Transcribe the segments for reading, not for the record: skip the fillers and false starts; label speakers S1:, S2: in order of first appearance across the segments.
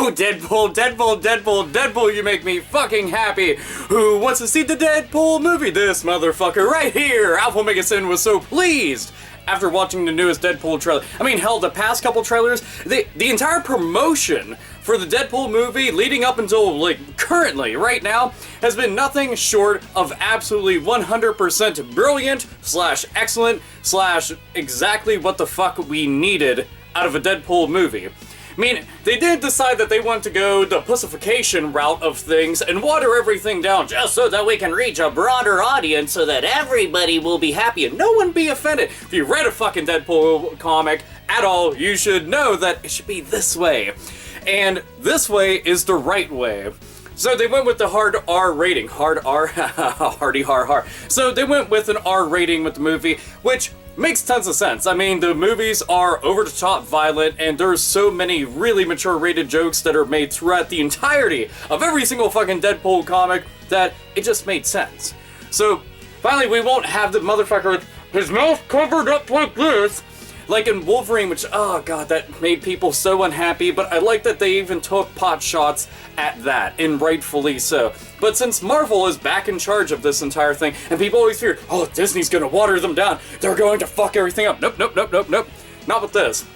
S1: Ooh, Deadpool, Deadpool, Deadpool, Deadpool, you make me fucking happy. Who wants to see the Deadpool movie? This motherfucker right here. AlphaOmegaSin was so pleased after watching the newest Deadpool trailer. I mean, hell, the past couple trailers, the entire promotion for the Deadpool movie leading up until, like, currently, right now, has been nothing short of absolutely 100% brilliant / excellent / exactly what the fuck we needed out of a Deadpool movie. I mean, they did decide that they want to go the pussification route of things and water everything down just so that we can reach a broader audience so that everybody will be happy and no one be offended. If you read a fucking Deadpool comic at all, you should know that it should be this way. And this way is the right way. So they went with the hard R rating. Hard R? Hardy har har. So they went with an R rating with the movie, which makes tons of sense. I mean, the movies are over-the-top violent, and there's so many really mature-rated jokes that are made throughout the entirety of every single fucking Deadpool comic that it just made sense. So, finally, we won't have the motherfucker with his mouth covered up like this, like in Wolverine, which, oh god, that made people so unhappy, but I like that they even took pot shots at that, and rightfully so. But since Marvel is back in charge of this entire thing, and people always fear, oh, Disney's gonna water them down, they're going to fuck everything up. Nope, nope, nope, nope, nope. Not with this.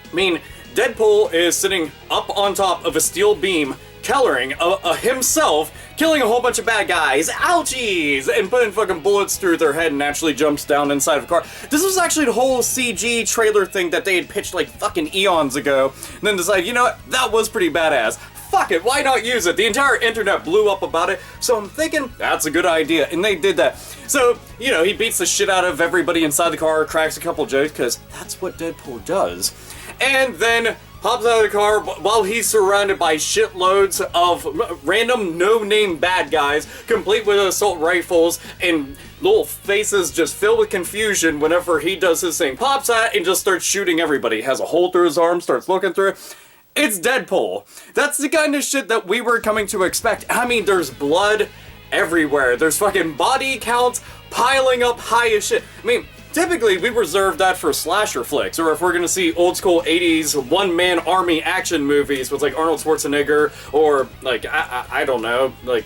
S1: I mean, Deadpool is sitting up on top of a steel beam, coloring himself, killing a whole bunch of bad guys, ouchies, and putting fucking bullets through their head and actually jumps down inside of a car. This was actually the whole CG trailer thing that they had pitched like fucking eons ago, and then decided, you know what, that was pretty badass. Fuck it, why not use it? The entire internet blew up about it, so I'm thinking, that's a good idea, and they did that. So, you know, he beats the shit out of everybody inside the car, cracks a couple jokes, because that's what Deadpool does. And then hops out of the car while he's surrounded by shitloads of random no-name bad guys, complete with assault rifles and little faces just filled with confusion whenever he does his thing. Pops out and just starts shooting everybody. Has a hole through his arm, starts looking through it. It's Deadpool. That's the kind of shit that we were coming to expect. I mean, there's blood everywhere. There's fucking body counts piling up high as shit. I mean, typically, we reserve that for slasher flicks, or if we're gonna see old school 80s one-man army action movies with like Arnold Schwarzenegger, or like, I don't know, like,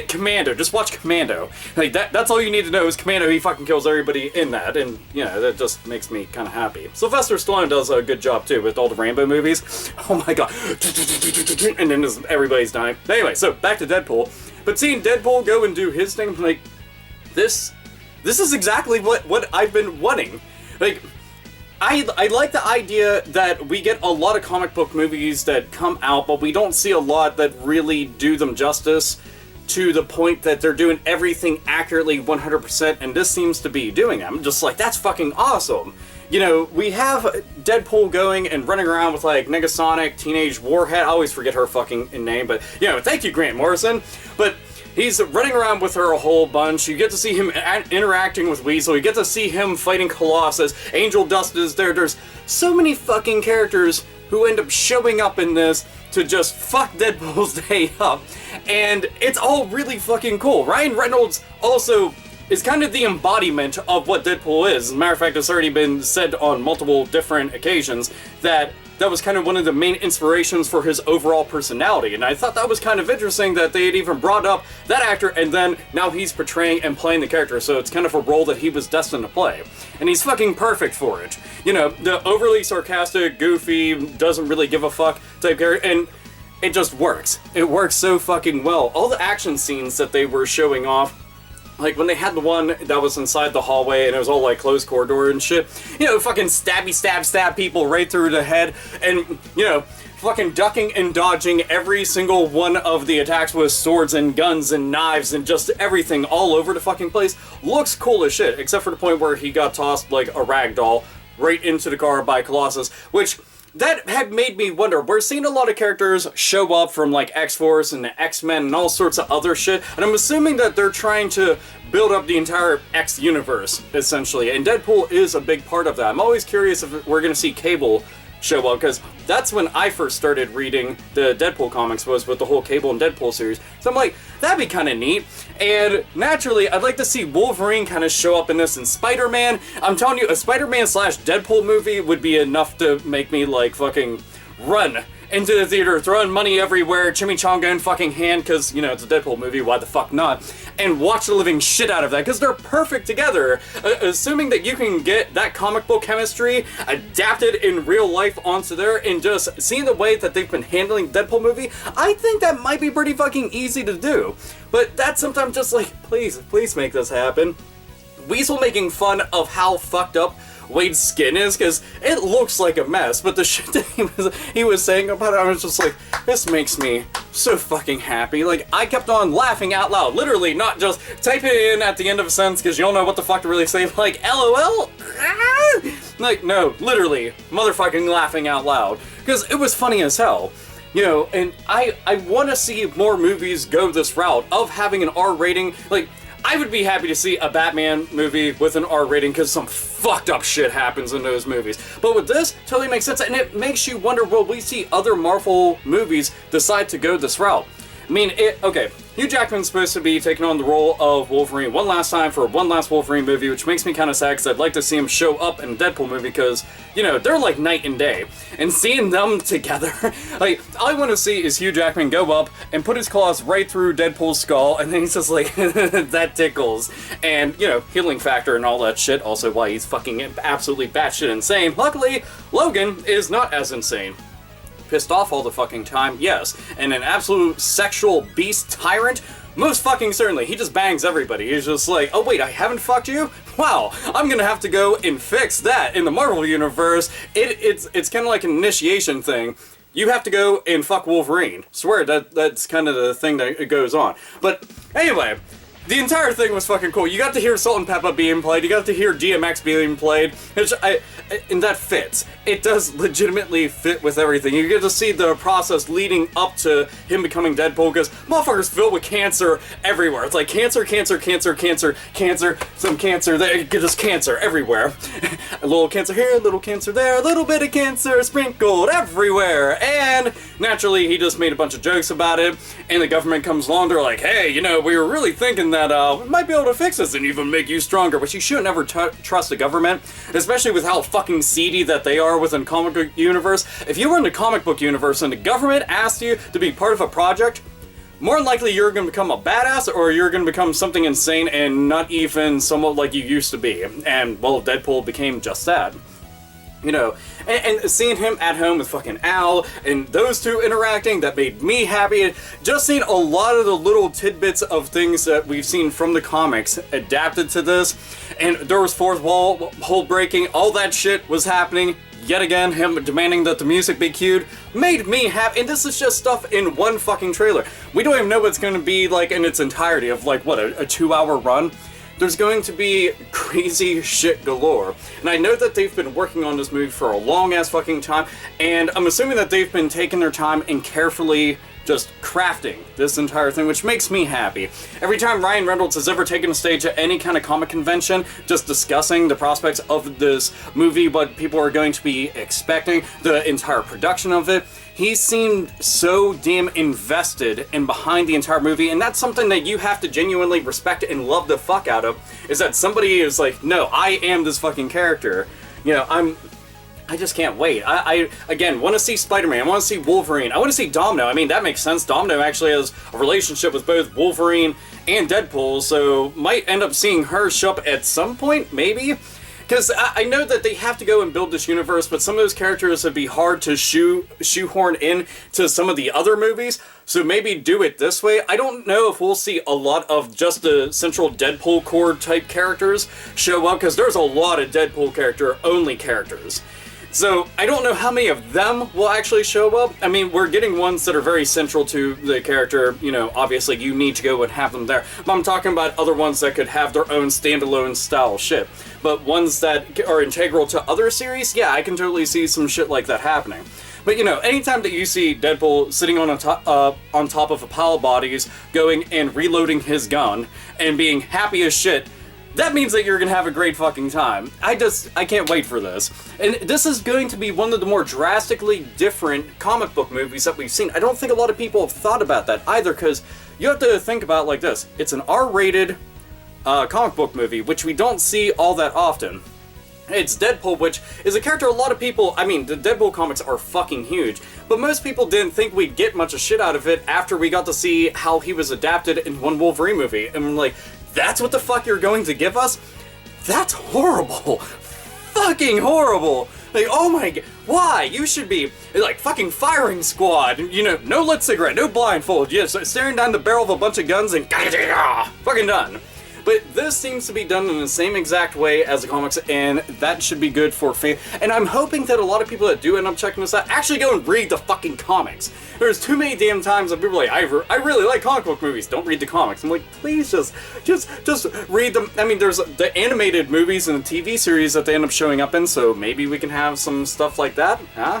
S1: Commando. Just watch Commando. Like, that's all you need to know is Commando, he fucking kills everybody in that, and, you know, that just makes me kind of happy. Sylvester Stallone does a good job, too, with all the Rambo movies. Oh my god. And then everybody's dying. Anyway, so, back to Deadpool. But seeing Deadpool go and do his thing, like, this is exactly what I've been wanting. Like, I like the idea that we get a lot of comic book movies that come out, but we don't see a lot that really do them justice to the point that they're doing everything accurately 100%, and this seems to be doing that. I'm just like, that's fucking awesome. You know, we have Deadpool going and running around with, like, Negasonic, Teenage Warhead, I always forget her fucking name, but, you know, thank you, Grant Morrison, but he's running around with her a whole bunch. You get to see him interacting with Weasel. You get to see him fighting Colossus. Angel Dust is there. There's so many fucking characters who end up showing up in this to just fuck Deadpool's day up. And it's all really fucking cool. Ryan Reynolds also is kind of the embodiment of what Deadpool is. As a matter of fact, it's already been said on multiple different occasions that was kind of one of the main inspirations for his overall personality, and I thought that was kind of interesting that they had even brought up that actor, and then now he's portraying and playing the character, so it's kind of a role that he was destined to play. And he's fucking perfect for it. You know, the overly sarcastic, goofy, doesn't really give a fuck type character, and it just works. It works so fucking well. All the action scenes that they were showing off, like, when they had the one that was inside the hallway and it was all, like, closed corridor and shit, you know, fucking stab people right through the head, and, you know, fucking ducking and dodging every single one of the attacks with swords and guns and knives and just everything all over the fucking place, looks cool as shit, except for the point where he got tossed like a rag doll right into the car by Colossus, which that had made me wonder. We're seeing a lot of characters show up from, like, X-Force and the X-Men and all sorts of other shit, and I'm assuming that they're trying to build up the entire X-universe, essentially, and Deadpool is a big part of that. I'm always curious if we're gonna see Cable show up, because that's when I first started reading the Deadpool comics, was with the whole Cable and Deadpool series. So I'm like, that'd be kind of neat. And naturally, I'd like to see Wolverine kind of show up in this, and Spider-Man. I'm telling you, a Spider-Man / Deadpool movie would be enough to make me, like, fucking run into the theater, throwing money everywhere, chimichanga in fucking hand, because, you know, it's a Deadpool movie, why the fuck not, and watch the living shit out of that, because they're perfect together. Assuming that you can get that comic book chemistry adapted in real life onto there, and just seeing the way that they've been handling the Deadpool movie, I think that might be pretty fucking easy to do. But that's sometimes just like, please make this happen. Weasel making fun of how fucked up Wade's skin is, because it looks like a mess, but the shit that he was saying about it, I was just like, this makes me so fucking happy. Like, I kept on laughing out loud, literally, not just typing it in at the end of a sentence because you don't know what the fuck to really say, like, LOL? Like, no, literally, motherfucking laughing out loud, because it was funny as hell. You know, and I want to see more movies go this route of having an R rating. Like, I would be happy to see a Batman movie with an R rating because some fucked up shit happens in those movies. But with this, totally makes sense, and it makes you wonder, will we see other Marvel movies decide to go this route? I mean, okay, Hugh Jackman's supposed to be taking on the role of Wolverine one last time for one last Wolverine movie, which makes me kind of sad because I'd like to see him show up in a Deadpool movie because, you know, they're like night and day. And seeing them together, like, all I want to see is Hugh Jackman go up and put his claws right through Deadpool's skull, and then he's just like, that tickles. And, you know, healing factor and all that shit, also why he's fucking absolutely batshit insane. Luckily, Logan is not as insane. Pissed off all the fucking time, yes. And an absolute sexual beast tyrant, most fucking certainly. He just bangs everybody. He's just like, oh wait, I haven't fucked you? Wow, I'm gonna have to go and fix that. In the Marvel Universe, it's kind of like an initiation thing. You have to go and fuck Wolverine. Swear, that's kind of the thing that goes on. But anyway, the entire thing was fucking cool. You got to hear Salt and Pepper being played, you got to hear DMX being played, which and that fits. It does legitimately fit with everything. You get to see the process leading up to him becoming Deadpool, because motherfucker's filled with cancer everywhere. It's like cancer, some cancer there, just cancer everywhere. A little cancer here, a little cancer there, a little bit of cancer sprinkled everywhere. And naturally, he just made a bunch of jokes about it, and the government comes along, they're like, hey, you know, we were really thinking that we might be able to fix this and even make you stronger, but you shouldn't ever trust the government, especially with how fucking seedy that they are within comic book universe. If you were in the comic book universe and the government asked you to be part of a project, more than likely you're going to become a badass, or you're going to become something insane and not even somewhat like you used to be. And, well, Deadpool became just that. You know, and seeing him at home with fucking Al, and those two interacting, that made me happy. Just seeing a lot of the little tidbits of things that we've seen from the comics adapted to this, and there was fourth wall breaking, all that shit was happening. Yet again, him demanding that the music be cued made me happy, and this is just stuff in one fucking trailer. We don't even know what it's going to be like in its entirety of like, what, a 2-hour run? There's going to be crazy shit galore. And I know that they've been working on this movie for a long ass fucking time, and I'm assuming that they've been taking their time and carefully just crafting this entire thing, which makes me happy. Every time Ryan Reynolds has ever taken a stage at any kind of comic convention, just discussing the prospects of this movie, what people are going to be expecting, the entire production of it, he seemed so damn invested and behind the entire movie, and that's something that you have to genuinely respect and love the fuck out of, is that somebody is like, no, I am this fucking character. You know, I just can't wait. I again, want to see Spider-Man, I want to see Wolverine, I want to see Domino. I mean, that makes sense. Domino actually has a relationship with both Wolverine and Deadpool, so might end up seeing her show up at some point, maybe? Because I know that they have to go and build this universe, but some of those characters would be hard to shoehorn in to some of the other movies, so maybe do it this way. I don't know if we'll see a lot of just the central Deadpool core type characters show up, because there's a lot of Deadpool only characters. So, I don't know how many of them will actually show up. I mean, we're getting ones that are very central to the character, you know, obviously you need to go and have them there. But I'm talking about other ones that could have their own standalone style shit. But ones that are integral to other series, yeah, I can totally see some shit like that happening. But, you know, anytime that you see Deadpool sitting on top of a pile of bodies, going and reloading his gun, and being happy as shit, that means that you're gonna have a great fucking time. I can't wait for this. And this is going to be one of the more drastically different comic book movies that we've seen. I don't think a lot of people have thought about that either, because you have to think about it like this. It's an R-rated comic book movie, which we don't see all that often. It's Deadpool, which is a character a lot of people, I mean, the Deadpool comics are fucking huge, but most people didn't think we'd get much of shit out of it after we got to see how he was adapted in one Wolverine movie. And we're like, that's what the fuck you're going to give us? That's horrible. Fucking horrible. Like, oh my god, why? You should be, like, fucking firing squad. You know, no lit cigarette, no blindfold, just staring down the barrel of a bunch of guns and fucking done. But this seems to be done in the same exact way as the comics, and that should be good for fans. And I'm hoping that a lot of people that do end up checking this out actually go and read the fucking comics. There's too many damn times that people are like, I really like comic book movies, don't read the comics. I'm like, please just read them. I mean, there's the animated movies and the TV series that they end up showing up in, so maybe we can have some stuff like that. I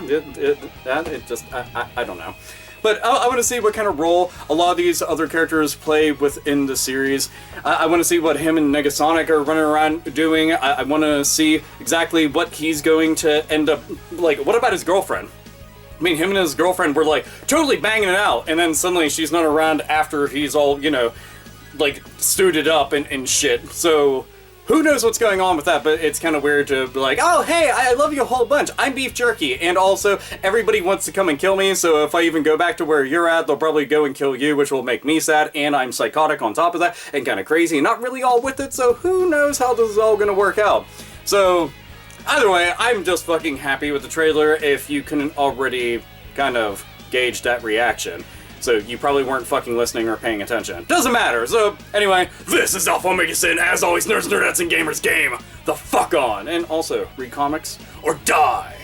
S1: don't know. But I want to see what kind of role a lot of these other characters play within the series. I want to see what him and Negasonic are running around doing. I want to see exactly what he's going to end up... Like, what about his girlfriend? I mean, him and his girlfriend were, like, totally banging it out, and then suddenly she's not around after he's all, you know, like, suited up and shit. So... who knows what's going on with that, but it's kind of weird to be like, oh, hey, I love you a whole bunch. I'm beef jerky. And also, everybody wants to come and kill me, so if I even go back to where you're at, they'll probably go and kill you, which will make me sad, and I'm psychotic on top of that, and kind of crazy, and not really all with it, so who knows how this is all gonna work out. So, either way, I'm just fucking happy with the trailer, if you couldn't already kind of gauge that reaction. So you probably weren't fucking listening or paying attention. Doesn't matter. So anyway, this is AlphaOmegaSin. As always, nerds, nerdettes, and gamers game the fuck on. And also, read comics or die.